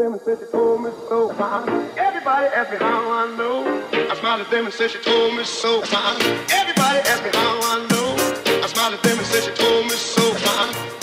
them and said she told me so. Everybody asked me how I know. I smiled at them and said she told me so. Everybody asked me how I know. I smiled at them and said she told me so.